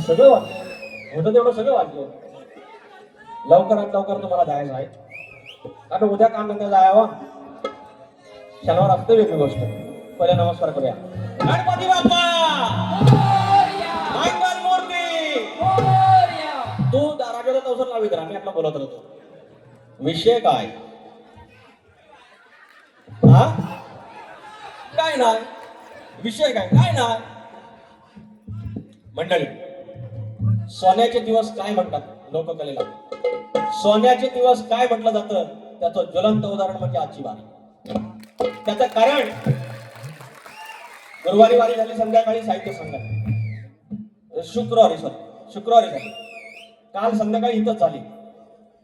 सगळं वाटलं होतं तेवढं सगळं वाटलं. लवकरात लवकर तुम्हाला जायचं आहे कारण उद्या काम धंदा जायवा. शनिवार असते वेगळी गोष्ट. पहिले नमस्कार करूया. गणपती बाप्पा मंगल मूर्ती. तू राजाला तवसर लावित राहा. मी आपला बोलत राहतो. विषय काय हा काय नाही. विषय काय काय नाही. मंडळी सोन्याचे दिवस काय म्हणतात लोककलेला. सोन्याचे दिवस काय म्हटलं जातं त्याचं ज्वलंत उदाहरण म्हणजे आजची वारी. त्याचं कारण गुरुवारी वारी झाली संध्याकाळी साहित्य संघात. शुक्रवारी झाली. काल संध्याकाळी इथंच झाली.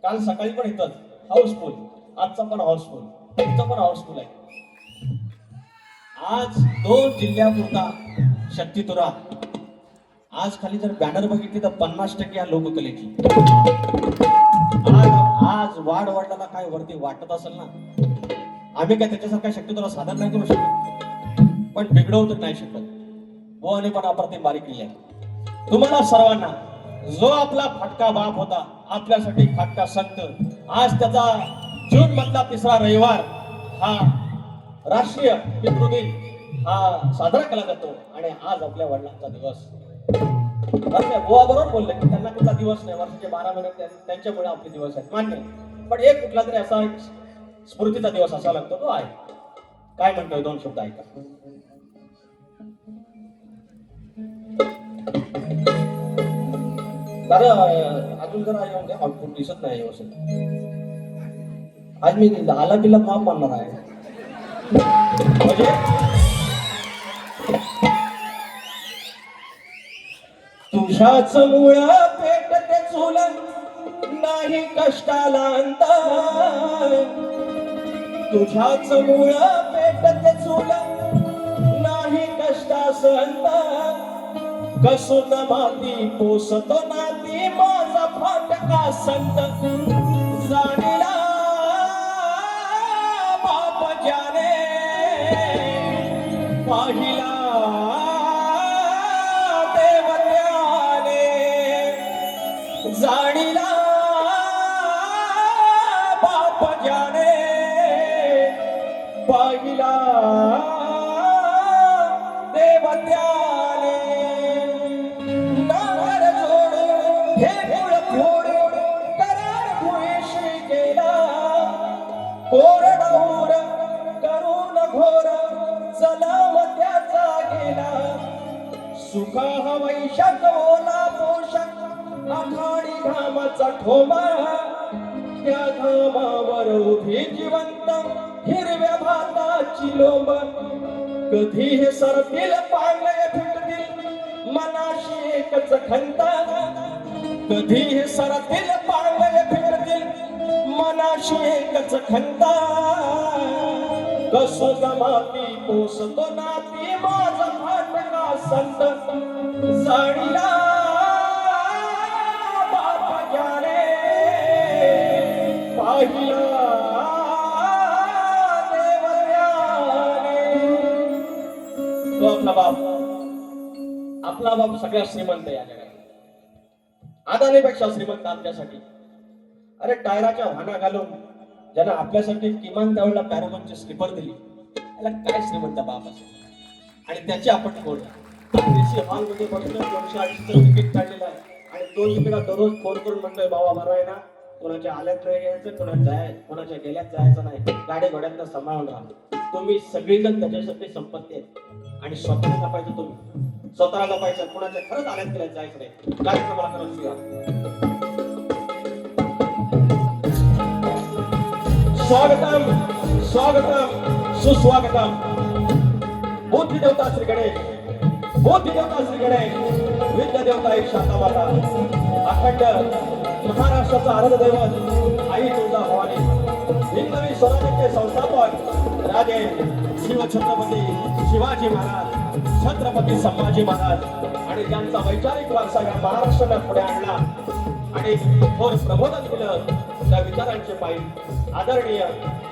काल सकाळी पण इथंच हाऊसफुल. आजचा पण हाऊसफुल. इथं पण हाऊसफुल आहे. आज 2 जिल्ह्यापुरता शक्तितुरा. आज खाली जर बॅनर बघितली तर 50% या लोककलेची. आज वाढला काय वरती वाटत असेल ना. आम्ही काय त्याच्यासारखा शक्तितुरा साधन नाही करू शकत पण बिघडवू तर नाही शकत. बोने पण अप्रतिम बारीक केली आहे. तुम्हाला सर्वांना जो आपला फाटका बाप होता आपल्यासाठी फाटका संत. आज त्याचा जून मधला 3रा रविवार हा राष्ट्रीय पितृदिन हा साजरा केला जातो. आणि आज आपल्या वडिलांचा दिवस. बुवा बरोबर बोलले की त्यांना कुठला दिवस नाही. वर्षाचे 12 महिने त्यांच्यामुळे आपले दिवस आहेत मान्य. पण एक कुठला तरी असा स्मृतीचा दिवस असा लागतो तो आहे. काय म्हणतोय 2 शब्द ऐका. दादा अजून जरा येऊन द्या. आउटपुट दिसत नाही व्यवस्थित. आज मी आला किल्ला माफ मानणार आहे म्हणजे तुझ्याच मुळ पेटते चूल नाही कष्टाला अंत. तुझ्याच मुळ पेटते चूल नाही कष्टास अंत. कसून माती पोसतो नाती माझा फाटका संत. जाणीला बाप ज्याने पाहिला देव त्याने. जाणीला बाप ज्याने पाहिला देव त्याने. नार जोडून हे फुल फोडून करार भुईशी गेला. कोरडौर करून घोर चलाव त्याचा गेला. सुखा वैशाख ओला पोषक आखाडी घामाचा ठोबा. त्या घामावर उभी जिवंत हिरव्या भाताची लोंब. कधी हे सरतील पांगळे फिटतील मनाशी एकच खंता. कधी हे सरतील पांगळे फिटतील मनाशी एकच खंता. कसून माती पोसतो नाती माझा फाटका संत. जाणीला बाप ज्याने पाहिला देव त्याने. तो आपला बाप सगळ्यात श्रीमंत या जगात. अदानीपेक्षा श्रीमंत आमच्यासाठी. अरे टायराच्या वाहना घालून ज्यानं आपल्यासाठी किमान त्यावेळेला पॅरागॉनची स्लीपर दिली त्याला काय श्रीमंत बाप असेल. आणि त्याची आपण कोण हॉलमध्ये बसलो 280 तिकीट काढलेलं आहे. आणि तो तिकीट दररोज फोन करून म्हणतोय बाबा बरं आहे ना. कोणाच्या आल्यात नाही यायचं कोणाच्या गेल्यात जायचं नाही. गाडी घोड्यातनं सांभाळून राहा. तुम्ही सगळीजण त्याच्यासाठी संपत्ती आहे. आणि स्वतःला जपायचं. तुम्ही स्वतःला जपायचं. कोणाच्या खरंच आल्यात गेल्यात जायचं नाही. कार्यक्रमाला करत शिका. स्वागतम स्वागतम सुस्वागतम. बुद्धी देवता श्री गणेश. बुद्धी देवता श्री गणेश. विद्या देवता एक शाखा माता. अखंड महाराष्ट्राचा आराध्य दैवत आई तुळजा भवानी. हिंदवी स्वराज्याचे संस्थापक राजे शिवछत्रपती शिवाजी महाराज. छत्रपती संभाजी महाराज. आणि ज्यांचा वैचारिक वारसा या महाराष्ट्राला पुढे आणला आणि थोर प्रबोधन केलं त्या विचारांचे पायी आदरणीय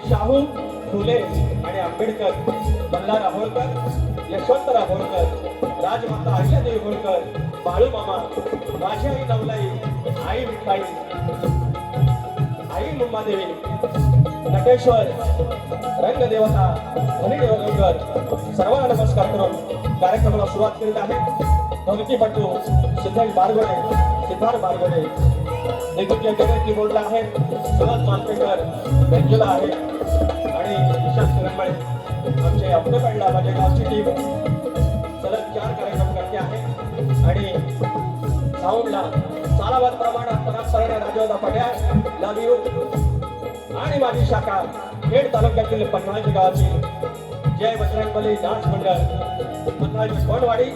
शाहू फुले आणि आंबेडकर. मल्हार होळकर यशवंतराव होळकर राजमाता अहिल्यादेवी होळकर, बाळू मामा, माझी आई नवलाई, आई विठाई, आई मुंबादेवी, नटेश्वर, रंगदेवता, धनी देवगंगर सर्वांना नमस्कार करून कार्यक्रमाला सुरुवात करीत आहे. धमकीपटू सिद्धार्थ बारगोडे, सिद्धार्थ बारगोडे नेतृत्व केंद्र कीबोर्डला आहे. सुरज मानपेकर बेंजूला आहे आणि विशाल किरणमळे आमचे अपने पडला माझ्या गावची टीम सलग 4 कार्यक्रम करते आहे. आणि साऊंडला सालाबाद प्रमाणात परंपरेने राजोदा पड्याळ लव यू आणि माझी शाखा खेड तालुक्यातील पन्हाळी गावाची जय बजरंगबली डान्स मंडळ पन्हाळी कोणवाडी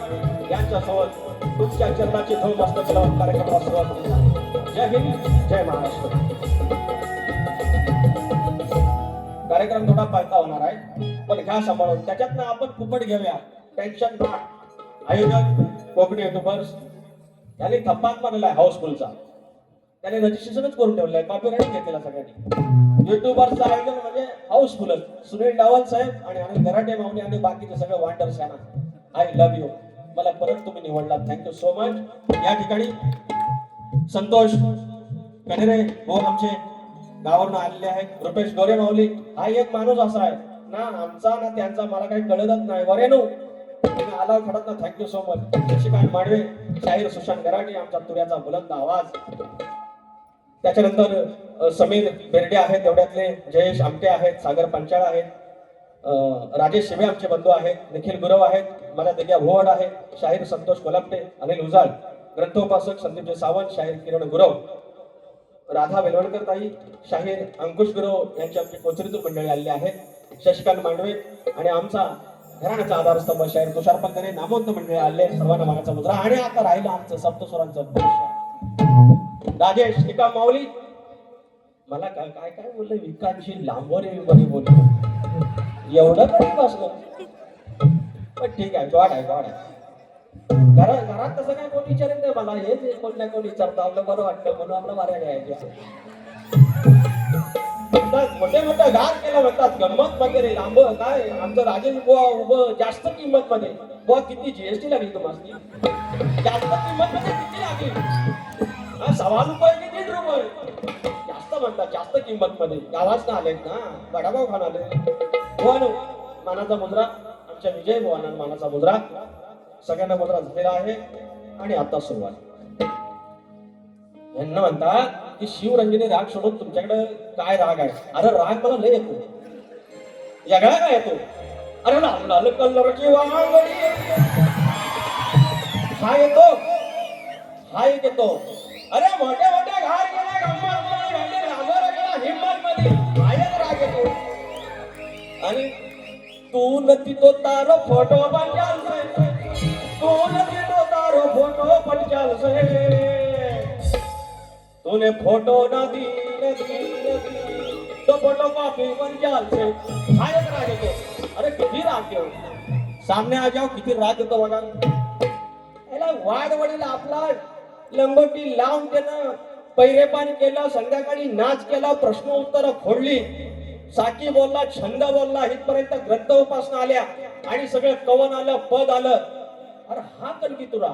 यांच्यासोबत तुमच्या चरणाची धूळ मस्त केला कार्यक्रमाला सुरुवात केली. जय हिंद, जय महाराष्ट्र. कार्यक्रम थोडा पालता होणार आहे पण घ्या सांभाळून. त्याच्यातनं आपण फुकट घेऊया, टेन्शन नॉट. आयोजक कोकणी युट्यूबर्स यांनी थप्पात मारलेला आहे हाऊसफुलचा. त्याने रजिस्ट्रेशनच करून ठेवलं आहे, कॉपीराईट घेतलेला सगळ्यांनी. युट्यूबरचं आयोजन म्हणजे हाऊसफुलच. सुनील डावल साहेब आणि अनिल गराटे मावणे आणि बाकीचे सगळे वांडर्स यांना आय लव्ह यू. मला परत तुम्ही निवडला, थँक्यू सो मच. या ठिकाणी संतोष कनेरे हो आमचे गावावरून आलेले आहेत. रुपेश गोरे माऊली हा एक माणूस असा आहे ना आमचा ना त्यांचा मला काही कळतच नाही. वरेनो तुम्ही आला खडत ना, थँक्यू सो मच. शशिकांत माडवे, शाहीर सुशांत गराटे आमचा तुऱ्याचा बुलंद आवाज. त्याच्यानंतर समीर बेर्डे आहेत, तेवढ्यातले जयेश आमटे आहेत, सागर पंचाळ आहेत, राजेश शिवे आमचे बंधू आहेत, निखिल गुरव आहेत, मला दग्या भोवड आहे, शाहीर संतोष कोलपटे, अनिल उजाळ, ग्रंथोपासक संदीपजी सावंत, शाहीर किरण गुरव, राधा वेलवडकर ताई, शाहीर अंकुश गुरव यांची आमची कोचरीतून मंडळी आलेली आहेत, शशिकांत मांडवे आणि आमचा घराण्याचा आधारस्तंभ शाहीर तुषार पंकरे, नामवंत मंडळी आले. सर्वांना मानाचा मुद्रा. आणि आता राहिलं आमचं सप्तस्वरांचं राजेश निकाम माऊली. मला काय काय काय बोललं विकांची लांबोरे बोलली एवढं कधी बसलं पण ठीक आहे. गॉड आहे, गॉड आहे. घरात तसं काय कोण विचारेल नाही मला. हे कोण नाही कोण विचारतं, आपलं बरं वाटतं म्हणून आपलं मार्या घ्यायचे. मोठे मोठे घात केला म्हणतात गंमत वगैरे लांब. काय आमचं राजेश बुवा उभं जास्त किंमत मध्ये. बुवा किती जीएसटी लागली तुम्हाला? जास्त किंमत मध्ये किती लागली? 1.25 रुपये की 1.5 रुपये जास्त म्हणतात. जास्त किंमत मध्ये गावाच ना आलेत ना, वडापाव खाऊन आले. बुवानो मानाचा मुद्रा आमच्या विजय बुवाना मानाचा मुद्रा. सगळ्यांना मुद्रा झालेला आहे. आणि आता सुरुवात. यांना म्हणतात की शिवरंजनी राग सोडून तुमच्याकडे काय राग आहे? अरे राग मला लय येतो, वेगळा काय येतो? अरे लाल लाल कलरची वांगडी हा येतो, हा एक येतो. अरे मोठे मोठे घाट गेला गंमत मध्ये, रागर गेला हिम्मत मध्ये, हा एक राग येतो. आणि तू नती तो तारो फोटो पंचाल से, तू नती तो तारो फोटो पंचाल से, तूने फोटो ना दी तो फोटो कॉपी पंचाल से. हा एक राग येतो. अरे किती राग येतो, सामने आ जाओ. किती राग येतो बघा. याला वाढ वडील आपला लंगोटी लावून त्यानं पैरेपान केलं, संध्याकाळी नाच केला, प्रश्न उत्तर फोडली, साकी बोलला, छंद बोलला, इथपर्यंत ग्रंथ उपासना आल्या आणि सगळं कवन आलं, पद आलं. अरे हा कणकी तुरा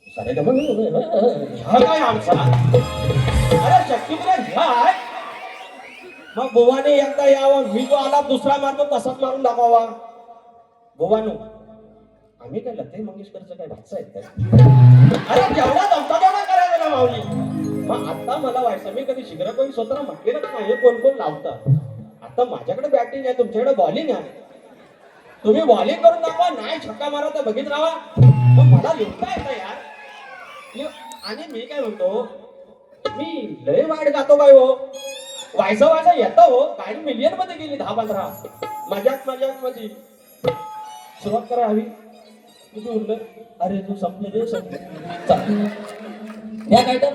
ह्या काय आमचा? अरे शक्ती ह्या मग बुवाने एकदा यावं, मी जो आला दुसरा मारतो तसाच मारून दाखवावा. बुवानो आम्ही काय लते मंगेशकरचं काय भागचं आहेत काय? अरे जेवढा जमता तेवढा करायचं ना माऊली. मग आता मला व्हायचं, मी कधी शिखर कोणी स्वतः म्हटलेलं नाही. कोण कोण लावतं. आता माझ्याकडे बॅटिंग आहे, तुमच्याकडे बॉलिंग आहे. तुम्ही बॉलिंग करून दाखवा, नाही छक्का मारा तर बघित राहा. मग मला लिहता येतं यार. आणि मी काय म्हणतो, मी लय वाईट गातो काय हो, व्हायचं येतं हो. गाडी मिलियन मध्ये गेली 10-15. मजाक मध्ये सुरुवात करा हवी. किती उरलं? अरे तू संपलं रे, संपलं. या काय तर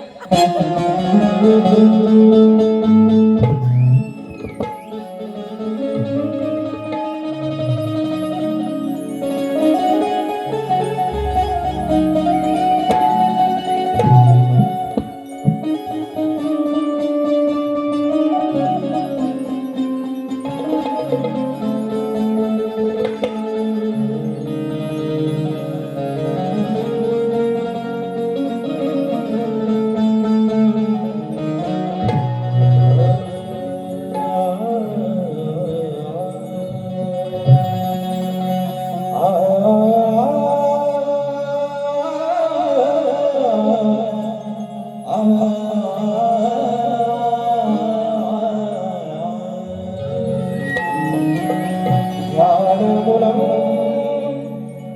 ध्यानमूलं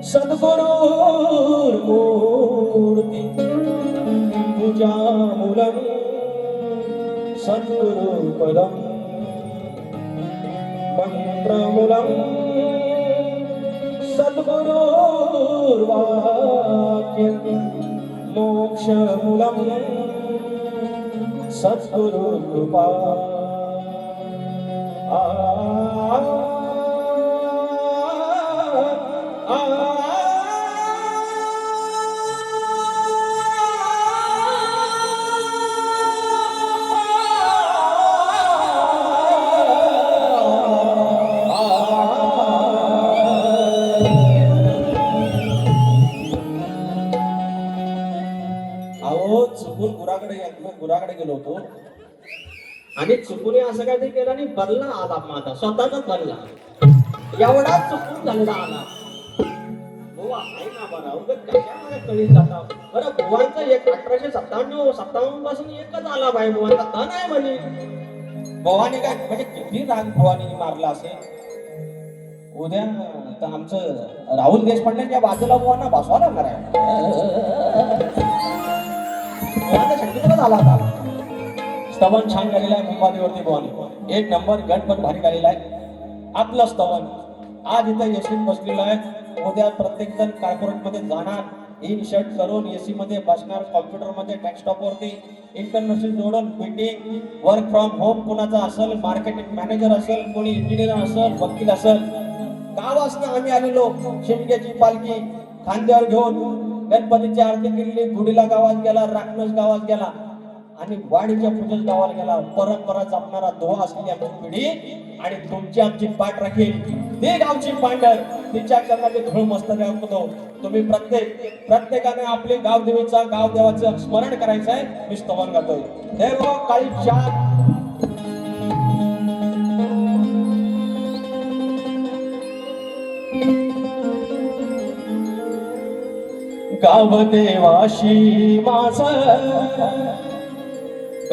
सद्गुरुर्मूर्ति पूजामूलं सद्गुरुपदम् मंत्रमूलं सद्गुरुर्वाक्यं मोक्षमूलं सद्गुरुकृपा चुकून गुराकडे गेलो होतो आणि चुकून असं काहीतरी केलं आणि बदला आला माझा स्वतःचाच बदला एवढा चुकून झालेला आला बुवा आहे ना बरं उगाच कशामध्ये कळी जाता बरं बुवांचं 1857 पासून एकच आला बाई बुवांचा धन आहे म्हणे बुवाने काय म्हणजे किती राग बुवाने मारला असेल उद्या तर आमचं राहुल देशपांडेच्या बाजूला बुवांना बसवा लागणार आहे आला होता स्तवन छान गालेला आहे मुंबादेवरती बुवाने एक नंबर गट पण भारी गालेला आहे आपलं स्तवन आज इथे एसीत बसलेलं आहे उद्या प्रत्येक जण कॉर्पोरेट मध्ये जाणार इन शर्ट करून एसी मध्ये बसणार कॉम्प्युटर मध्ये डेस्कटॉप वरती इंटरनेटशी जोडून मीटिंग वर्क फ्रॉम होम कोणाचा असेल मार्केटिंग मॅनेजर असेल कोणी इंजिनियर असेल वकील असेल गावासनं आम्ही आलेलो शिमग्याची पालखी खांद्यावर घेऊन गणपतीची आरती केली गुडीला गावात गेला राखणस गावात गेला आणि वाडीच्या पूजेस गावाला गेला परंपरा जपणारा दोहा असलेली आमची पिढी आणि तुमची आमची पाठ राखील ते गावची पांढर तिच्या कर्णाचे धूळ मस्त होतो तुम्ही प्रत्येकाने आपले गावदेवीचा गावदेवाचं स्मरण करायचं आहे मी स्तवन गातोय देव काळी चार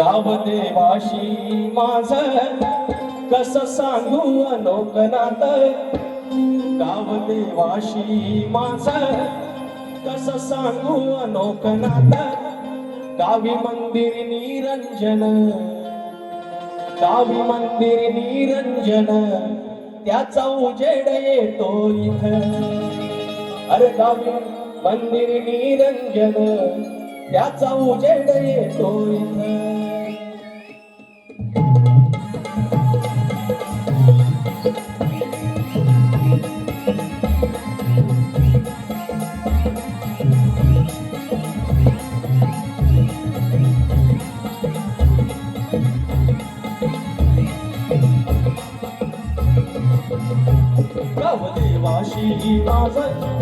गावदेवाशी माझं कसं सांगू अनोकनात गावदेवाशी माझं कसं सांगू अनोकनात गावी मंदिर निरंजन त्याचा उजेड येतो इथं अरे गावी मंदिर निरंजन त्याचा उजेड येतो इथं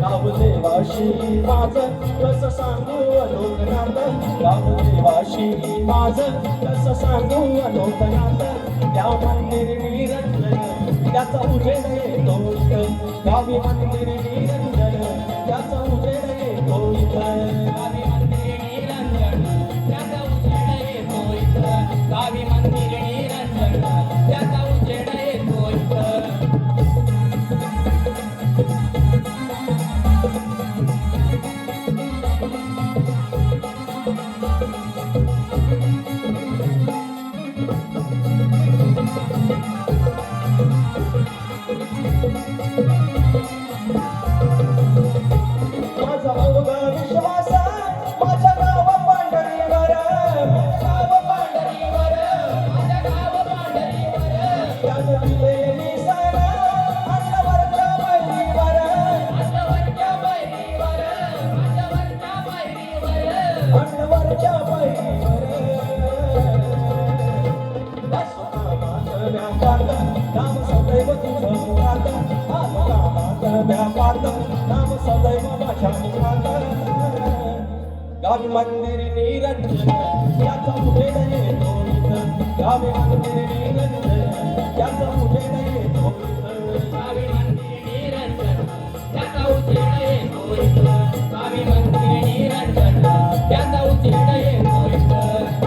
गावदेवाशी माझं कसं सांगू अलोकनाथ गावदेवाशी माझं कसं सांगू अलोकनाथ त्या मंदिर निरंजन त्याचा उजेड येतो गावी मंदिर निरंजन त्याचा उजेड येतो गावी मंदिर निरंजन त्याचा उजेड येतो गावी मंदिर निरंजन त्याचा उजेड येतो गावी मंदिर निरंजन त्याचा उजेड येतो गावी मंदिर निरंजन त्याचा उजेड येतो गावी मंदिर निरंजन त्याचा उजेड येतो गावी मंदिर निरंजन त्याचा उजेड येतो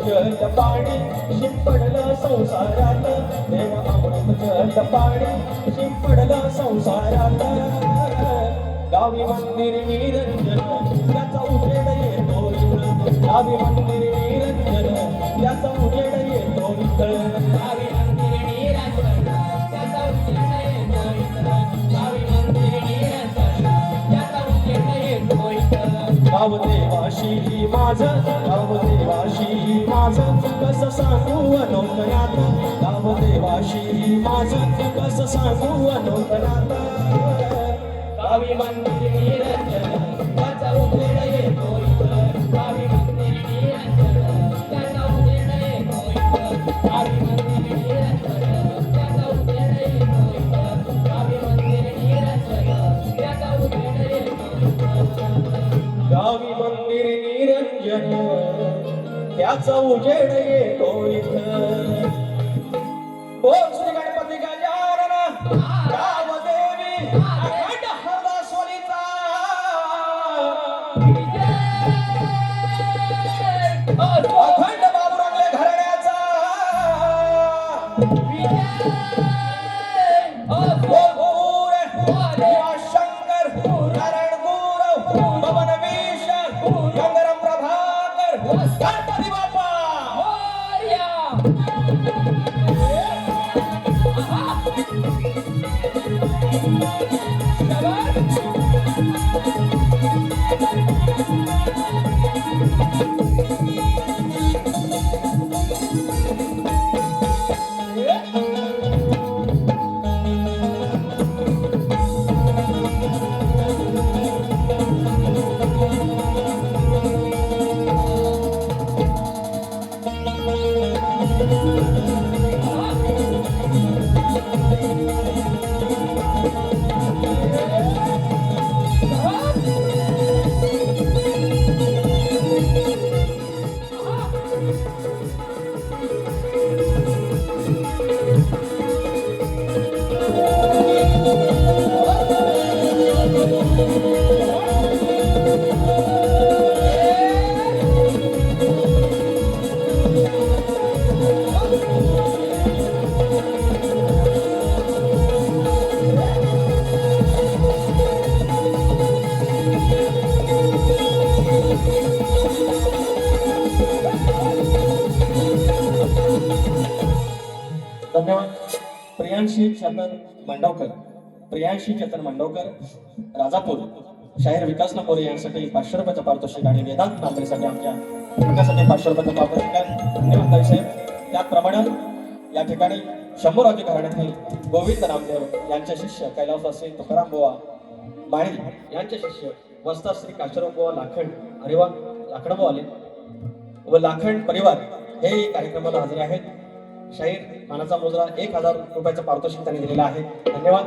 जल पाणी शिंपडलं संसारात देव अमृत जल पाणी शिंपडलं संसारात गावी मंदिर निरंजन त्याचा उजेड येतो इथं गावी मंदिर निरंजन त्याचा उजेड येतो इथं गावी मंदिर निरंजन त्याचा उजेड येतो इथं गावी मंदिर निरंजन त्याचा उजेड येतो इथं गाव देवाशी माझं गाव देवाशी माझं कसं सांगू अनोकनात गाव देवाशी माझं कसं सांगू अनोकनात गावी मंदिर निरंजन त्याचा उजेड येतो इथं गावी मंदिर निरंजन त्याचा उजेड येतो इथं गावी मंदिर निरंजन त्याचा उजेड येतो इथं गावी मंदिर निरंजन त्याचा उजेड येतो गावी मंदिर निरंजन त्याचा उजेड येतो इथं बोल श्री गणपती गजानन गाव देवी अखंड हरदासवालीचा अखंड बाबुरांगले घराण्याचा शंकर नारायण गुरव पवन विशाल गंगाराम प्रभाकर गणपती बाप्पा धन्यवाद. प्रियांशी चेतन मांडवकर राजापूर शाहीर विकास नकोरे यांसाठी 500 रुपयाचा पारितोषिक आणि वेदांत नांदेसाठी आमच्या मुलासाठी 500 रुपयाचा पारितोषिक आहे. धन्यवाद ताई साहेब. त्याचप्रमाणे या ठिकाणी शंभूराजे घराण्यातील गोविंद रामदेव यांचे शिष्य कैलासवासी तुकाराम बुवा माळी यांचे शिष्य वस्ता श्री काशराम बुवा लाखंड अरेवा लाखडबो आले व लाखंड परिवार हे कार्यक्रमाला हजर आहेत. शाहीर मानाचा मुजरा 1000 रुपयाचा पारितोषिक त्यांनी दिलेला आहे. धन्यवाद.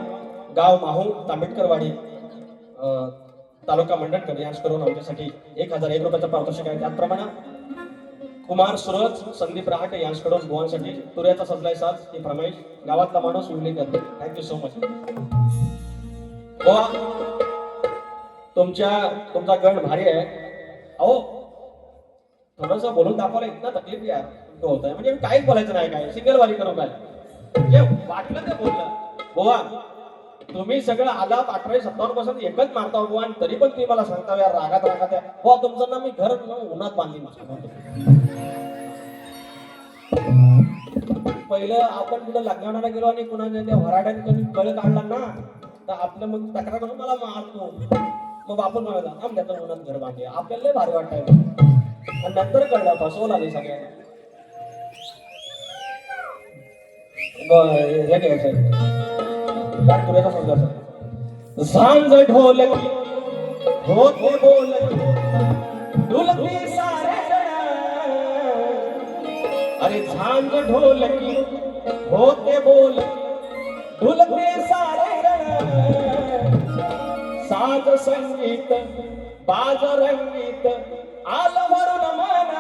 गाव माहू तांबेडकरवाडी तालुका मंडणकर यांच्याकडून आमच्यासाठी 1001 रुपयाचा पारितोषिक आहे. त्याचप्रमाणे कुमार सुरज संदीप रहाटे यांच्याकडून बुवांसाठी तुऱ्याचा सजलाय साज ही फरमाईश गावातला माणूस विवली करते. Thank you so much. बुवा तुमचा गण भारी आहे. अहो थोडस बोलून दाखवलं इतना तकलीफ यार होत आहे म्हणजे काहीच बोलायचं नाही काय सिंगल वारी करू काय जे वाटलं ते बोललं. बुवा तुम्ही सगळं आलाप 58-57% एकच मारता बुवा आणि तरी पण तुम्ही मला सांगता यार रागात आहे बुवा तुमचं ना मी घर उन्हात बांधली. पहिलं आपण कुठं लग्नाला गेलो आणि कुणाच्या त्या वराड्याने कधी कळ काढला ना तर आपलं मग तक्रार करून मला मारतो मग आपण म्हणाला आमच्या उन्हात घर बांधले आपल्याला लय भारी वाटतंय आणि नंतर कळलं फसवलं आले सगळ्यांना. हे घ्यायचं काय तुझ्याचा समजायचं सांज ढोलकी होते बोलकी ढोलकी सारे अरे झांज ढोलकी होते बोलकी ढोलकी सारे साज संगीत बाज रंगीत आलं भरून मन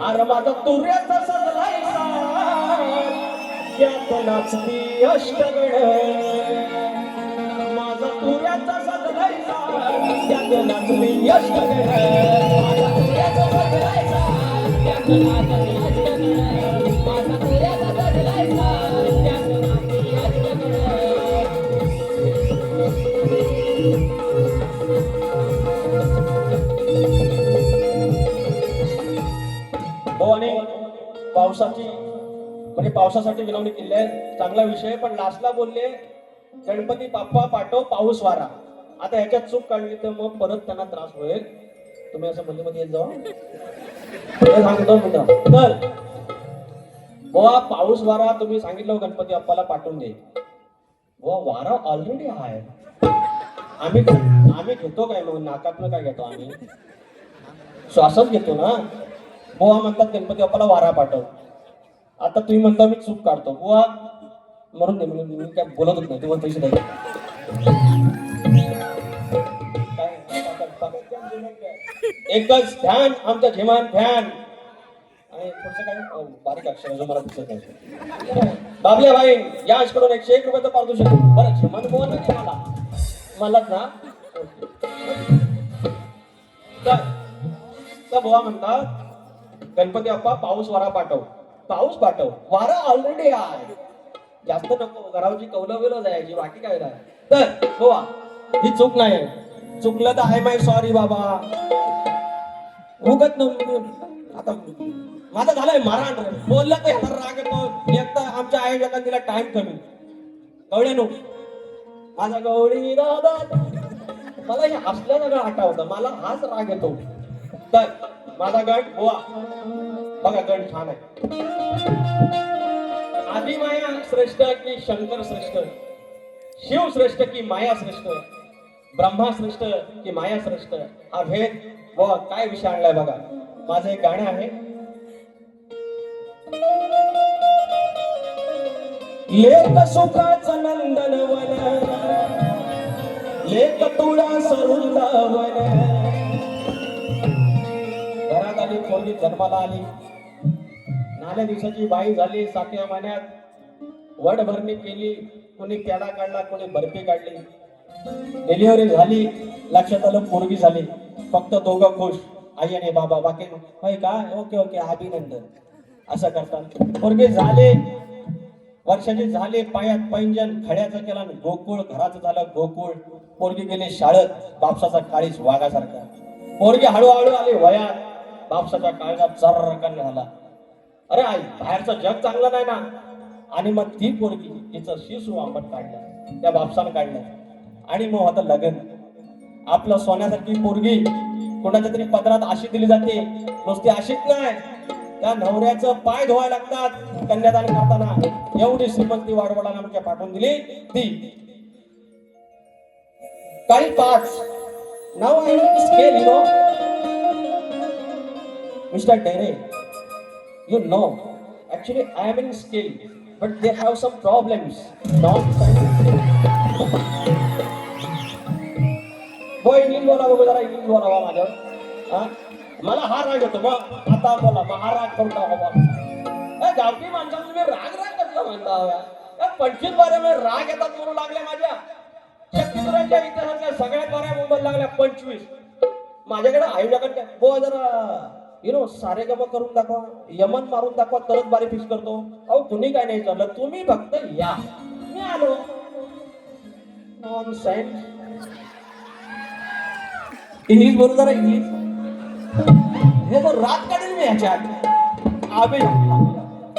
अरे माझा तुऱ्याचा सजलाय त्यात नाचती अष्टगण माझा तुऱ्याचा सजलाय त्यात नाचती अष्टगण माझा तुऱ्याचा सजलाय हो आणि पावसाची म्हणजे पावसासाठी विनवणी केली आहे, चांगला विषय. पण लास्टला बोलले गणपती बाप्पा पाठव पाऊस वारा. आता ह्याच्यात चूक काढली तर मग परत त्यांना त्रास होईल. तुम्ही असं मध्ये मध्ये येत जाऊ. हे सांगतो मी तर बुवा पाऊस वारा तुम्ही सांगितलं गणपती बाप्पाला पाठवून दे. बुवा वारा ऑलरेडी आहे. आम्ही आम्ही घेतो काय मग नाकातनं काय घेतो आम्ही? श्वासच घेतो ना. बुवा म्हणतात गणपती बाप्पाला वारा पाठव. आता तुम्ही म्हणता मी चूक काढतो. बुवा मरून दे, मी काय बोलतच नाही. तुम्हाला पैसे द्यायचे एकच ध्यान आमच्या झिमान ध्यान आणि थोडस काय बारीक अक्षर जो मला दिसत नाही. बाबल्या भाई याचकडून 101 रुपयाचं पारितोषिक. बरं झिमान बोल ना मलाच ना. तर बुवा म्हणतात गणपती बाप्पा पाऊस वारा पाठव. पाऊस पाठव, वारा ऑलरेडी आहे. जास्त नको घरावरची कौलवेल जायची, बाकी काय नाही. तर बुवा ही चूक नाही. चुकलं तर आय माय सॉरी बाबा. उगत आता माझं झालंय मारण. बोललं तर ह्याला राग येतो. एक तर आमच्या आयोजकांनी दिला टाइम कमी. कळले नो माझा गवळी दादा. मला हे हसल्या सगळं आठवतं. मला हाच राग येतो. तर माझा गण बुवा बघा गण छान आहे. आदी माया श्रेष्ठ की शंकर श्रेष्ठ, शिव श्रेष्ठ की माया श्रेष्ठ, ब्रह्मा श्रेष्ठ की माया श्रेष्ठ. हा भेद व काय विषय आणलाय बघा. माझं एक गाणं आहे. लेक सुखाचं नंदनवन, लेक तुळा सरुंदावन. घरात आली पोरगी जन्माला आली. नाल्या दिवसाची बाई झाली. 7व्या महिन्यात वड भरणी केली. कोणी पेढा काढला, कोणी बर्फी काढली. डिलिव्हरी झाली. लक्षात आलं पोरगी झाली. फक्त दोघं खुश, आई आणि बाबा. बाकी होय का, ओके ओके अभिनंदन असं करतात. पोरगी झाले, वर्षाची झाले. पायात पैंजण, खड्याचं केला गोकुळ, घराचं झालं गोकुळ. पोरगी गेली शाळेत, बापसाचा काळीज वाघासारखा. पोरगी हळूहळू आली वयात, बापसाच्या काळजात चर्रकन झाला. अरे आई बाहेरचं जग चांगलं नाही ना. आणि मग ती पोरगी तिचं शिशू आंबट काढलं, त्या बापसानं काढलं. आणि मग होतं लग्न. आपलं सोन्यासारखी पोरगी कोणाच्या तरी पदरात अशी दिली जाते. नुसती अशीच नाही, त्या नवऱ्याचं पाय धुवायला लागतात कन्यादान करताना. एवढी श्रीमंती वाडवडाला आमच्या पाठवून दिली ती. काही 5 नाव scale you know mister Dere. You know, actually I am in skill, but they have some problems. Boy English बोला बघू जरा. इंग्लिश बोलावा माझ्यावर. मला हा राग येतो. मग आता बोला मग हा राग करून टाका. गावठी माणसाला तुम्ही राग कसला म्हणता? 25 बाऱ्या राग येतात म्हणून लागल्या माझ्या. शक्तीपुराच्या इतिहासातल्या सगळ्यात बाऱ्या मुंबईत लागल्या 25. माझ्याकडे आयोजकांच्या बो जरा सारे गम करून दाखवा, यमन मारून दाखवा, तरच बारी फिक्स करतो. अहो कुणी काय नाही चाललं, तुम्ही फक्त या. मी आलो. नॉनसेन्स. इंग्लिश बोलू जरा इंग्लिश. हे तो रात काढेल मी ह्याच्यात. आबे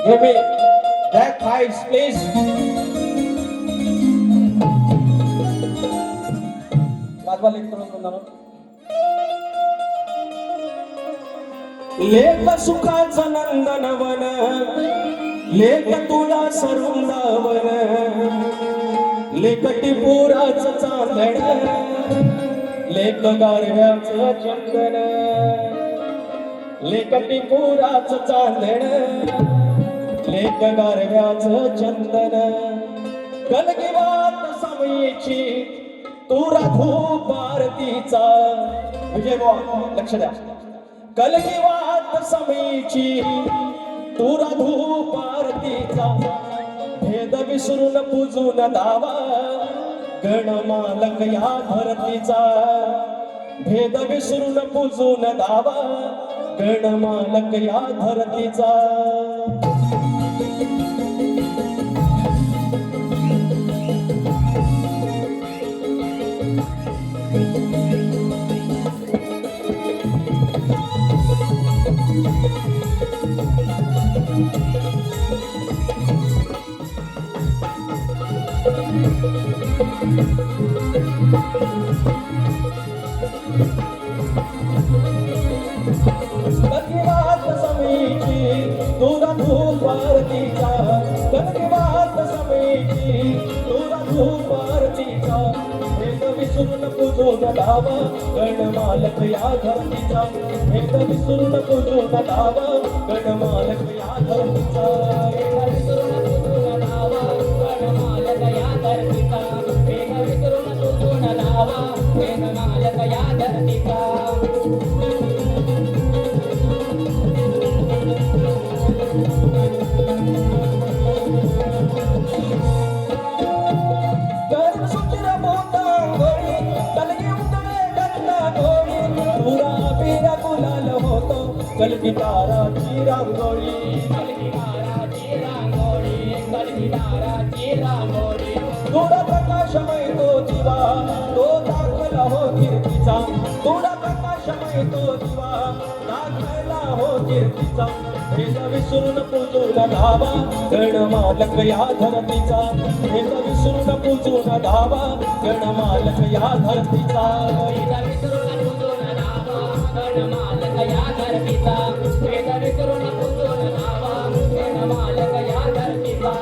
हे मी that thighs please. वाजवा लेक्चर म्हणणार. लेक सुखाचं नंदनवन, लेक तुला सरुंदावन. लेक टिपुराचं चांदण, लेक गारव्याचं चंदन. लेक टिपुराचं चांदण, लेक गारव्याचं चंदन. कलगीवात समयीची तू राधू पारतीचा. विजय बुवा लक्ष द्या. कलगीवात समयीची तू राधू पारतीचा. भेद विसरून पूजून दावा गणमालक या धरतीचा. भेद विसरून पूजून दावा गणमालक या धरतीचा. कनकीवात समेची तुरा धूप आरतीचा. कनकीवात समेची तुरा धूप आरतीचा. भेद विसरून पूजून धावा गणमालक या धरतीचा. भेद विसरून पूजून धावा गणमालक या धरतीचा. भेद विसरून पूजून धावा गणमालक या धरतीचा. भेद विसरून पूजून धावा गणमालक या धरतीचा. कलगीदाराची रांगोळी. कलगीदाराची रांगोळी. कलगीदाराची रांगोळी. थोडा प्रकाशमय तो दिवा तो दाखला हो कीर्तीचा. थोडा प्रकाशमय तो दिवा दाखला हो कीर्तीचा. भेद विसरून पूजून धावा गणमालक या धरतीचा. भेद विसरून पूजून धावा गणमालक या धरतीचा. भेद विसरून पूजून धावा गणमालक या धरतीचा. भेद विसरून पूजून धावा गणमालक या धरतीचा.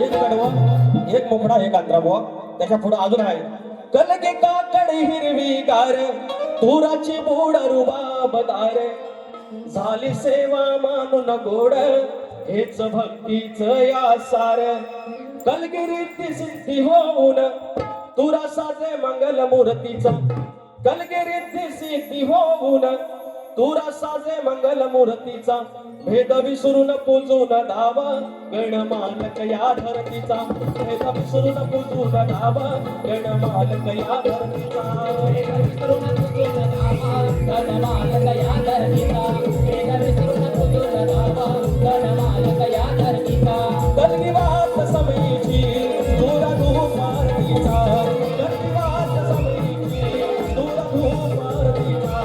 एक कडवा एक मोकळा एक आंध्रा बुवा. त्याच्या पुढे अजून आहे. कलगे काकडी हिरवी गार तुराची बोड रुबाबदार. झाली सेवा मानून गोड हेच भक्तीच या सार. कलगिरी सिद्धी होऊन तुरा साजे मंगल मूर्तीचा. कलगिरी सिद्धी होऊन तुरा साजे मंगल मूर्तीचा. भेद विसरून पूजून धावा गणमालक या धरतीचा. भेद विसरून पूजून धावा गणमालक या धरतीचा. भेद विसरून पूजून धावा गणमालक या धरतीचा. भेद विसरून पूजून धावा गणमालक या धरतीचा. कलगीवात समेची तुरा धूप आरतीचा. कलगीवात समेची तुरा धूप आरतीचा.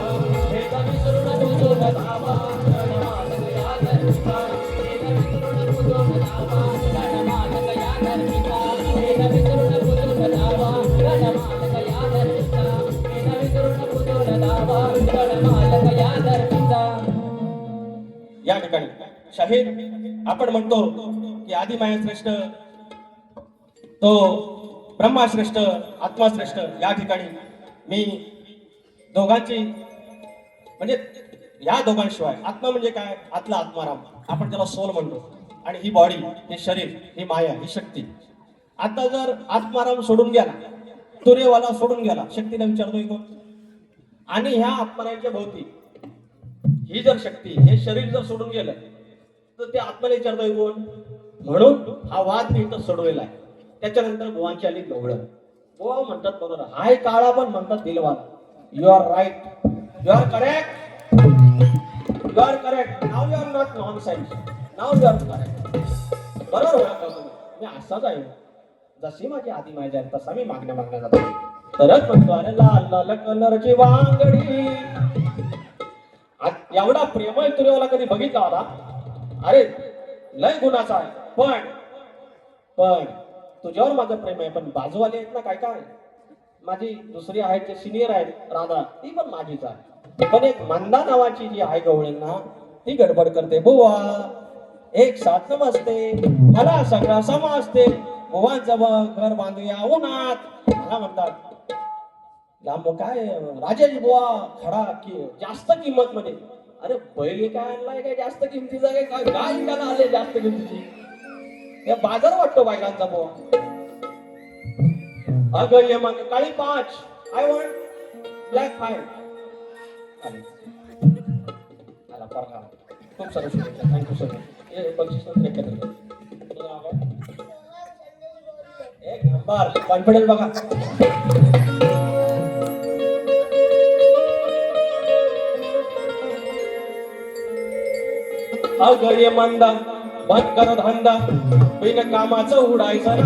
भेद विसरून पूजून धावा गणमालक या धरतीचा. भेद विसरून पूजून धावा गणमालक या धरतीचा. भेद विसरून पूजून धावा गणमालक या धरतीचा. भेद विसरून पूजून धावा गणमालक या धरतीचा. या ठिकाणी शाहीर आपण म्हणतो की आदिमाया श्रेष्ठ तो ब्रह्मा श्रेष्ठ आत्मा श्रेष्ठ. या ठिकाणी मी दोघांची म्हणजे या दोघांशिवाय आत्मा म्हणजे काय आतला आत्माराम आपण त्याला सोल म्हणतो. आणि ही बॉडी हे शरीर ही माया ही शक्ती. आता जर आत्माराम सोडून गेला तुरेवाला सोडून गेला शक्तीला विचारतोय कोण. आणि ह्या आत्माराच्या भोवती ही जर शक्ती हे शरीर जर सोडून गेलं तर ते आत्म्याला विचारतोय कोण. म्हणून हा वाद मी इथं सोडवलेला आहे. त्याच्यानंतर बुवांची आली गवळण. बुवा म्हणतात बरोबर हाय काळा पण म्हणतात दिलवाला. You are right. You are correct. You are correct. Now you are not nonsense. Now you are correct. बरोबर ओळखता तुम्ही. मी असाच आहे. जशी माझी आधी माझ्या तसा मी मागण्या जातो. तरच म्हणतो अरे लाल लाल कलरची वांगडी. एवढा प्रेमळ तुरेवाला कधी बघितला होता. अरे लय गुणाचा आहे. पण तुझ्यावर माझं प्रेम आहे. पण बाजूवाले आहेत ना काय काय माझी दुसरी आहेत जे सिनियर आहेत राधा ती पण माझीच आहे. पण एक मंदा नावाची जी आहे गवळींना ती गडबड करते. बुवा एक साथ नमस्ते मला सगळं समजते. बुवांचं घर बांधूया उन्हात. मला म्हणतात लांब काय राजाजी बुवा खडा की जास्त किंमत मध्ये. अरे बैल काय आणलाय काय जास्त किमतीचा काय गाय त्याला आले जास्त किमतीची. बाजार वाटतो बायकांचा बुवा. अगं ये मग काळी 5 आय वॉन्ट ब्लॅक 5. आले आला परका खूप सारं शुभेच्छा थँक्यू सर हे बक्षीस नंतर एकत्र तुझं नाव काय एक नंबर कॉन्फिडन्स बघा अगय मंदा बंद कर धंदा बिन कामाचं उडायचं नाही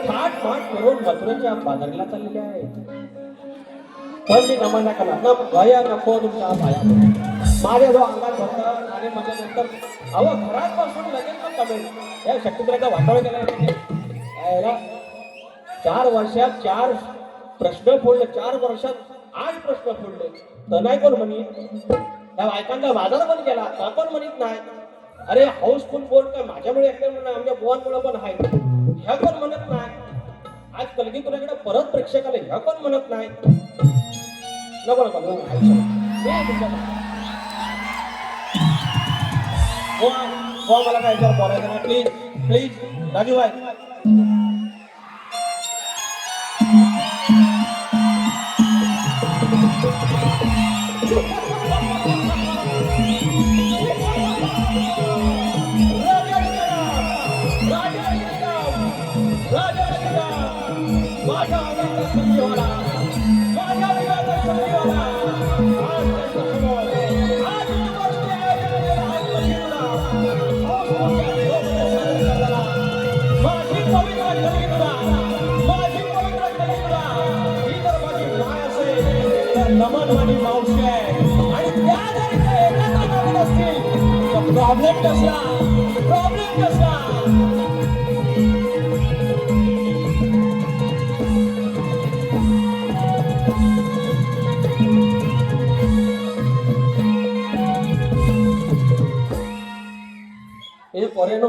थाट माट करून मथुरेच्या बाजारीला चाललेले आहे पण मी नमन कला न भया नको तुमच्या भाया माझ्या जो अंगात भरतं आणि माझ्या नंतर अहो घरात बसून लगेच पण कमेंट या शक्तिद्राचा वाटोळ केला 4 वर्षात 4 प्रश्न फोडले 4 वर्षात 8 प्रश्न फोडले तर नाही कोण म्हणी त्या बायकांचा बाजार पण केला तर पण म्हणत नाही अरे हाऊसफुल बोर्ड काय माझ्यामुळे एकटे म्हणून आमच्या बुवांमुळे पण आहे ह्या कोण म्हणत नाही आज कलगी तुझ्याकडे परत प्रेक्षकाला ह्या कोण म्हणत नाही नको नको मला काय याच्यावर बोलायचं नाही प्लीज प्लीज राजू भाई प्रॉब्लेम कसला हे पोरेनो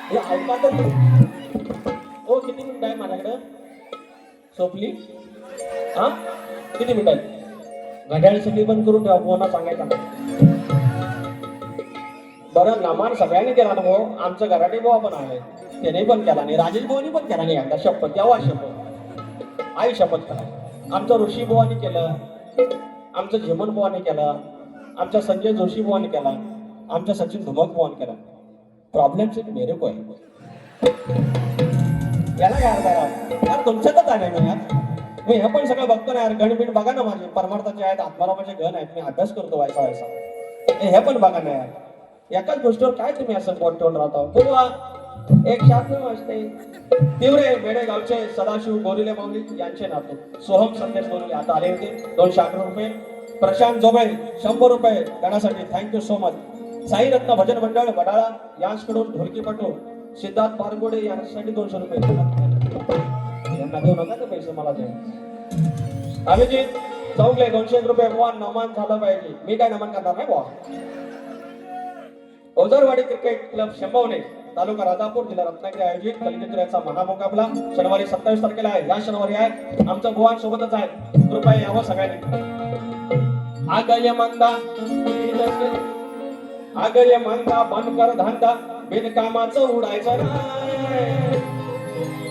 हे ऐका तरी ओ किती मिनिट आहे माझ्याकडे सोपली हा किती मिनिट आहे घड्याळ सगळी बंद करून ठेवा कोणा सांगायचा बरं नमान सगळ्यांनी केला ना भाऊ आमचं घराटे भाऊ पण आहे त्याने पण केला नाही राजेश भाऊनी पण केला नाही एकदा शपथ द्यावा शपथ आई शपथ करा आमचं ऋषी बुवानी केलं आमचं झेमन बुवानी केलं आमच्या संजय जोशी बुवानी केला आमच्या सचिन धुमक बुवानी केला प्रॉब्लेम सिर्फ मेरे को आहे याला काय अर्थ आहे यार तुमच्यातच आहे मी यार मी हे पण सगळं बघतो ना यार गणबिण बघा ना माझे परमार्थाचे आहेत आत्मारामाचे गण आहेत मी अभ्यास करतो व्हायचा हे पण बघा ना यार एकाच गोष्टीवर काय तुम्ही असं बोट ठेवून राहता बुवा एक शास्त्र वाचते तिवरे बेडेगावचे सदाशिव गोरिले माऊली यांचे नातू सोहम संदेश गोरिले आता आले होते 211 रुपये प्रशांत जोबळे 100 रुपये गणासाठी थँक्यू सो मच साई रत्न भजन मंडळ वडाळा यांच्याकडून ढोलकीपटू सिद्धार्थ पारगोडे यांच्यासाठी 200 रुपये यांना देऊ नका ते पैसे मला दे अभिजित चौगले 200 रुपये बुवा नमन झालं पाहिजे मी काय नमन करणार नाही बुवा ओझरवाडी क्रिकेट क्लब शंभवणे तालुका राजापूर जिल्हा रत्नागिरी आयोजित कलिंगत्राचा महामुकाबला शनिवारी 27 तारखेला आहे या शनिवारी आहे आमचं बुवान सोबतच आहे कृपया यावं सगळ्यांनी आगय मंदा बंद कर धंदा बिनकामाचं उडायचं नाही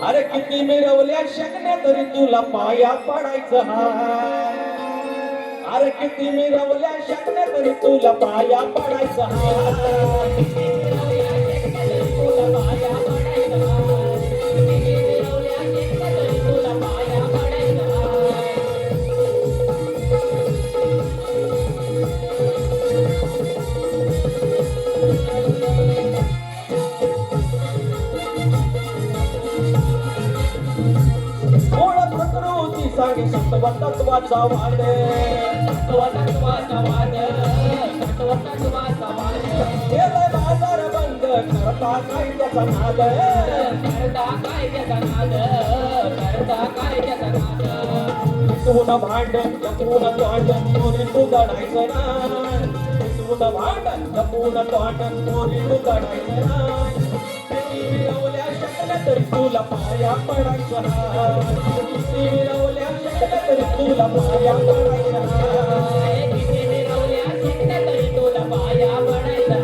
अरे किती मिरवल्या शकण्या तरी तुला पाया पडायचं हाय अरे किती मिरवल्या शकण्या तरी तुला पाया पडायचं हाय तत्वाचा वाद गेला बाजार बंद करता काय त्याचा नाद तुला भांड जपून तोंड चोरी तू दडायचं ना तुला भांड जपून तोंड चोरी तू दडायचं ना मिरवल्या शकल्या तरी तुला पाया पडायचं मिरवल्या शकल्या तरी तुला पाया पडायचं मिरवल्या शकल्या तरी तुला पाया पडायचं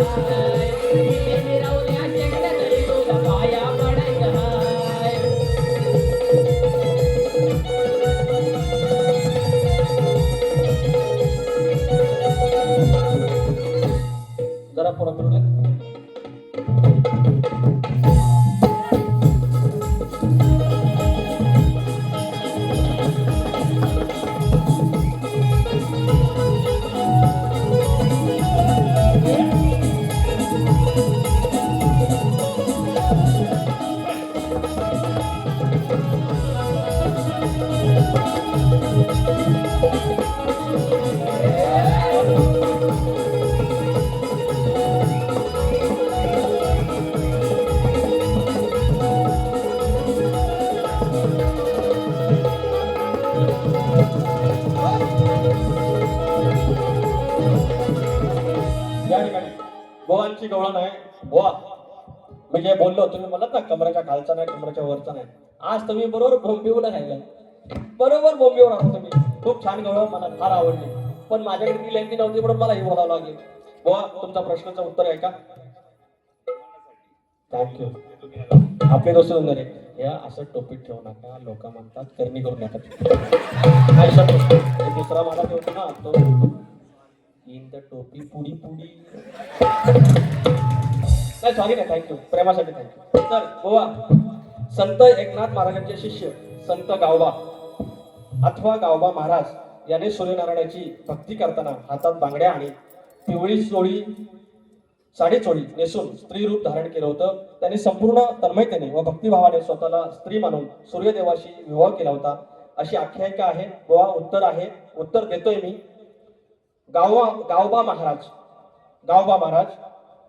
मिरवल्या शकल्या तरी तुला पाया पडायचं या ठिकाणी बोवांची गवळण आहे. बोवा, मी जे बोललो तुम्ही म्हणत ना कमरेच्या खालचा नाही कमरेच्या वरचा नाही, आज तुम्ही बरोबर बोंबिवला राहिला, बरोबर बोंबिवर आहो तुम्ही. खूप छान गवळण, मला फार आवडली, पण माझ्याकडे ती लेंदी नव्हती म्हणून मला हे बोलावं लागेल. बोवा, तुमच्या प्रश्नाचं उत्तर आहे का? थँक्यू. आपले दोस्त सुंदर आहे. या असं टोपीत ठेवू नका, लोक म्हणतात करणी करू नका. नाही शब्द. हे दुसरा मला ठेवतो ना तो इन द टोपी पुडी पुडी. नाही सॉरी नाही, थँक्यू, प्रेमासाठी थँक्यू. तर बोवा, संत एकनाथ महाराजांचे शिष्य संत गावबा अथवा गावबा महाराज याने सूर्यनारायणाची भक्ती करताना हातात बांगड्या आणि पिवळी चोळी साडी चोळी नेसून स्त्री रूप धारण केलं होतं. त्यांनी संपूर्ण तन्मयतेने व भक्तिभावाने स्वतःला स्त्री मानून सूर्यदेवाशी विवाह केला होता, अशी आख्यायिका आहे. बोवा, उत्तर देतोय मी. गावबा महाराज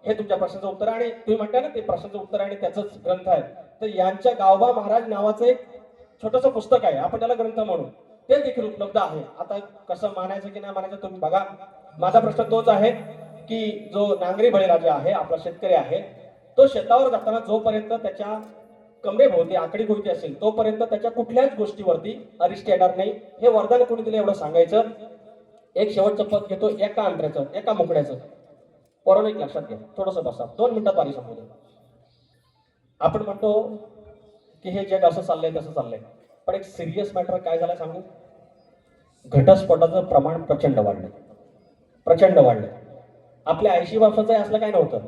हे तुमच्या प्रश्नाचं उत्तर आहे. आणि तुम्ही म्हणताय ना ते प्रश्नाचं उत्तर आहे आणि त्याचंच ग्रंथ आहे. तर यांच्या गावबा महाराज नावाचं एक छोटंसं पुस्तक आहे, आपण त्याला ग्रंथ म्हणू, ते देखील उपलब्ध आहे. आता कसं मानायचं की नाही मानायचं तुम्ही बघा. माझा प्रश्न तोच आहे की जो नांगरी बळीराजा आहे, आपला शेतकरी आहे, तो शेतावर जाताना जोपर्यंत त्याच्या कमरेभोवती आकडी भोवती असेल तोपर्यंत त्याच्या कुठल्याच गोष्टीवरती अरिष्ट येणार नाही. हे वरदान कोणी दिलं एवढं सांगायचं. एक शेवटचं पद घेतो, एका अंतऱ्याचं, एका मुकड्याचं. पौराणिक लक्षात घ्या, थोडंसं बसा, 2 मिनिटात वारी संपवू. आपण म्हणतो की हे जग असं चाललंय तसं चाललंय, पण एक सिरियस मॅटर काय झालं सांगू? घटस्फोटाचं प्रमाण प्रचंड वाढलं. आपल्या 80 वर्षाचं असलं काय नव्हतं.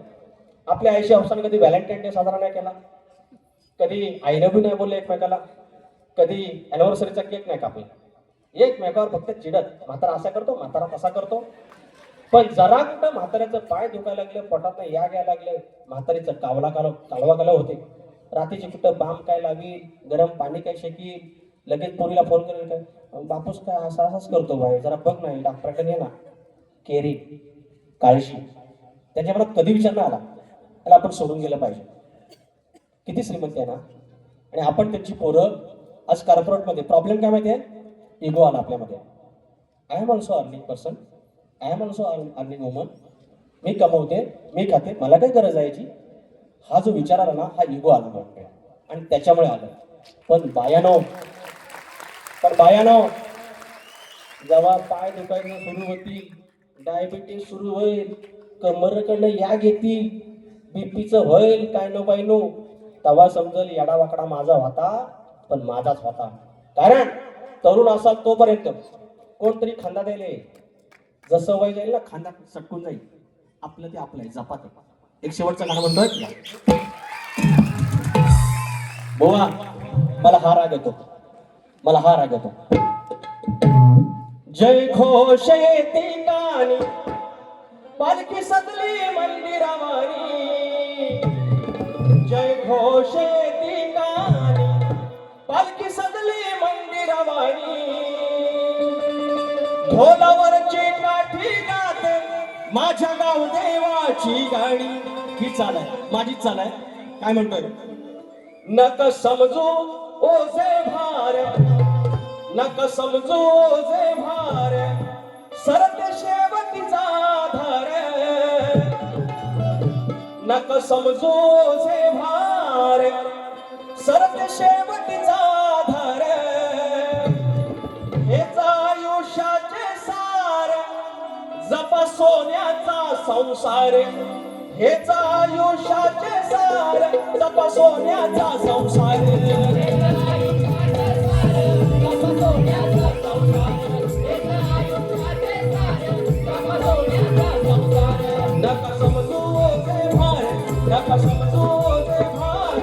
आपल्या 80 वर्षांनी कधी व्हॅलेंटाईन डे साजरा नाही केला, कधी आय लव्ह यू नाही बोलले एकमेकाला, कधी अॅनिव्हर्सरीचा केक नाही कापला, एकमेकावर फक्त चिडत, म्हातारा असा करतो, म्हातारा तसा करतो. पण जरा कुठं म्हाताऱ्याचं पाय दुखायला लागले, पोटात या घ्यायला लागले, म्हातारीचं कालवा होते, रात्रीची कुठं बाम काय लावी, गरम पाणी काय शेकी, लगेच पोरीला फोन करेल, काय बापूस काय असाच करतो भाई, जरा बघ नाही डॉक्टरकडे ये ना. केरी काळशी त्याच्या मनात कधी विचार नाही आला त्याला आपण सोडून गेलं पाहिजे. किती श्रीमंती आहे ना. आणि आपण त्यांची पोरं आज कॉर्पोरेटमध्ये. प्रॉब्लेम काय माहिती आहे? इगो आला आपल्यामध्ये. I am also earning person, I am also earning woman. मी कमवते, मी खाते, मला काय गरज आहे याची. हा जो विचार आला ना, हा इगो आला म्हणते आणि त्याच्यामुळे आलं. पण बायानो जेव्हा पाय दुखायला सुरू होतील, डायबिटीस सुरू होईल, कमरकडनं या घेतील, बीपीचं होईल काय नो बाय नो, तेव्हा समजल येडा वाकडा माझा होता, पण माझाच होता. कारण तरुण असाल तोपर्यंत कोणतरी खांदा द्यायला, जसं वय जाईल ना खांदा सटकून जाईल. आपलं ते आपलं आहे, जपात आहे. एक शेवटचं गाणं म्हणतोय. बोवा, मला हा राग येतो. जय घोष येती गाणी, पालखी सजली मंदिरावानी. जय घोष येती गाणी, पालखी सजली मंदिरावानी. ढोलावरची काठी गाते माझ्या गाव देवाची गाणी. ही चाल आहे, माझीच चाल आहे. काय म्हणतोय? नक समजू ओझे भार, नक समजू ओझे भार, सरते शेवटीचा धार. नक समजू ओझे भार, सरते शेवटीचा धार. हेच आयुष्याचे सार, जपा सोन्याचा संसार. हेच आयुष्याचे सार, जपा सोन्याचा संसार. नका समजू ओझे भार, नका समजू ओझे भार,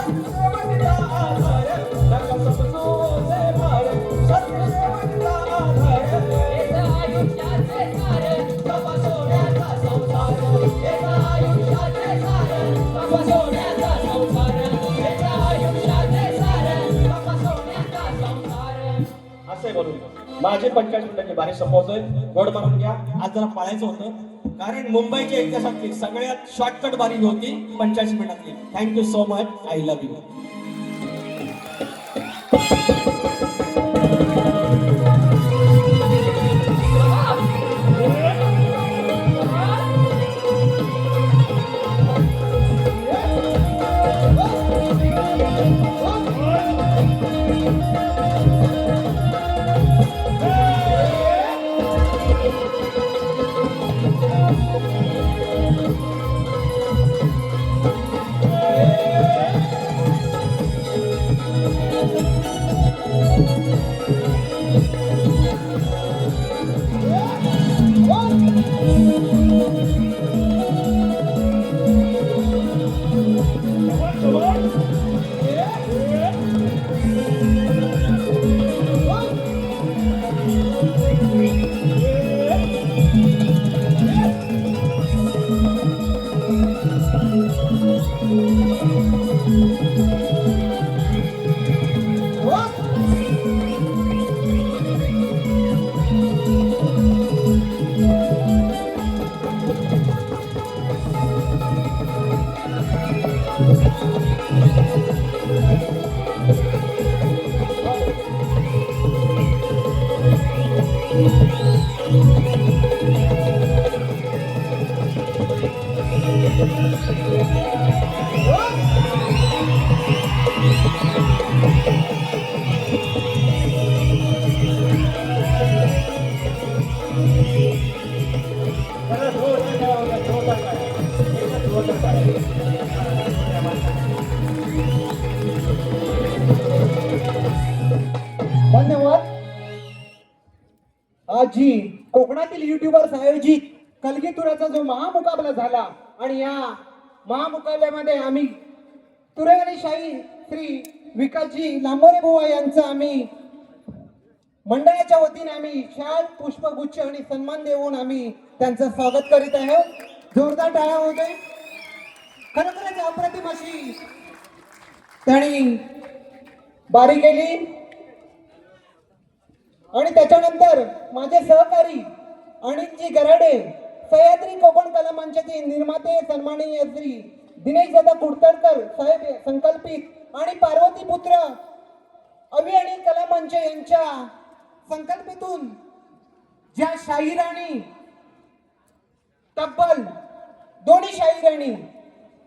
सत्यवतीचा आधार. नका समजू ओझे भार, सत्यवतीचा आधार. हेच आयुष्याचे सार, जपा सोन्याचा संसार. हेच आयुष्याचे सार, जपा सोन्याचा संसार. हेच आयुष्याचे सार. असं बोलून माझे 45 मिनिटाची बारी संपवतोय. गोड मारून घ्या. आज जरा पळायचं होतं कारण मुंबईच्या इतिहासातली सगळ्यात शॉर्टकट बारी होती 45 मिनिटातली. Thank you so much. I love you. धन्यवाद. आज जी कोकणातील युट्यूबर्स आयोजित कलगीतुराचा जो महामुकाबला झाला आणि या महामुकाबल्यामध्ये आम्ही तुरेवाली शाही श्री विकासजी लांबोरे बुवा यांचं आम्ही मंडळाच्या वतीने आम्ही शाल पुष्पगुच्छ आणि सन्मान देऊन आम्ही त्यांचं स्वागत करीत आहोत. जोरदार टाळ्या होते. खरोखरच अप्रतिम अशी त्यांनी बारी केली. आणि त्याच्यानंतर माझे सहकारी अनिलजी गराडे, सह्याद्री कोकण कला मंचाचे निर्माते सन्माननीय श्री दिनेश दादा कुडतरकर साहेब संकल्पित आणि पार्वती पुत्र अभि आणि कला मंच यांच्या संकल्पीतून ज्या शाहिराणी तब्बल दोन्ही शाहिराणी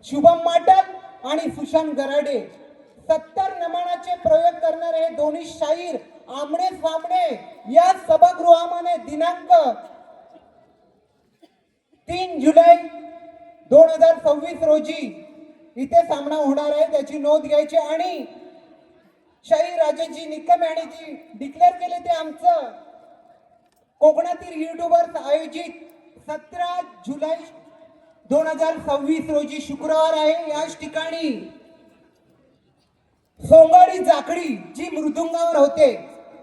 शुभम माटल आणि सुशांत गराडे 70 नमनाचे प्रयोग करणारे हे दोन्ही शाहीर आमने सामने या सभागृहामध्ये दिनांक 3 जुलै 2026 रोजी इथे सामना होणार आहे. त्याची नोंद घ्यायची. आणि शाहीर राजेशजी निकम यांनी जी डिक्लेअर केले ते आमचं कोकणातील युट्यूबर्स आयोजित 17 जुलै 2026 रोजी शुक्रवार आहे. याच ठिकाणी सोंगाडी जाखडी जी मृदुंगावर होते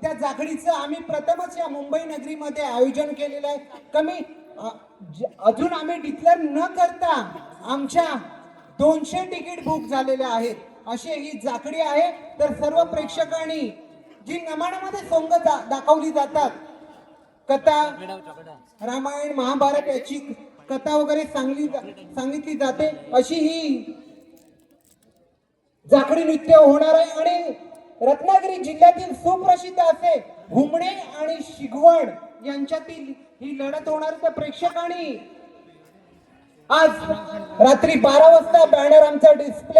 त्या जाखडीचं आम्ही प्रथमच या मुंबई नगरीमध्ये आयोजन केलेलं आहे. कमी अजून आम्ही डिक्लेअर न करता आमच्या 200 तिकीट बुक झालेले आहेत. अशी ही जाखडी आहे. तर सर्व प्रेक्षकांनी जी नमानामध्ये सोंग दाखवली जातात, कथा रामायण महाभारत याची कथा वगैरे सांगितली जाते, अशी ही जाखडी नृत्य होणार आहे. आणि रत्नागिरी जिल्ह्यातील सुप्रसिद्ध असे घुमणे आणि शिगवण यांच्यातील ही लढत होणार. तर प्रेक्षकांनी आज रात्री 12 वाजता बॅनर आमचा डिस्प्ले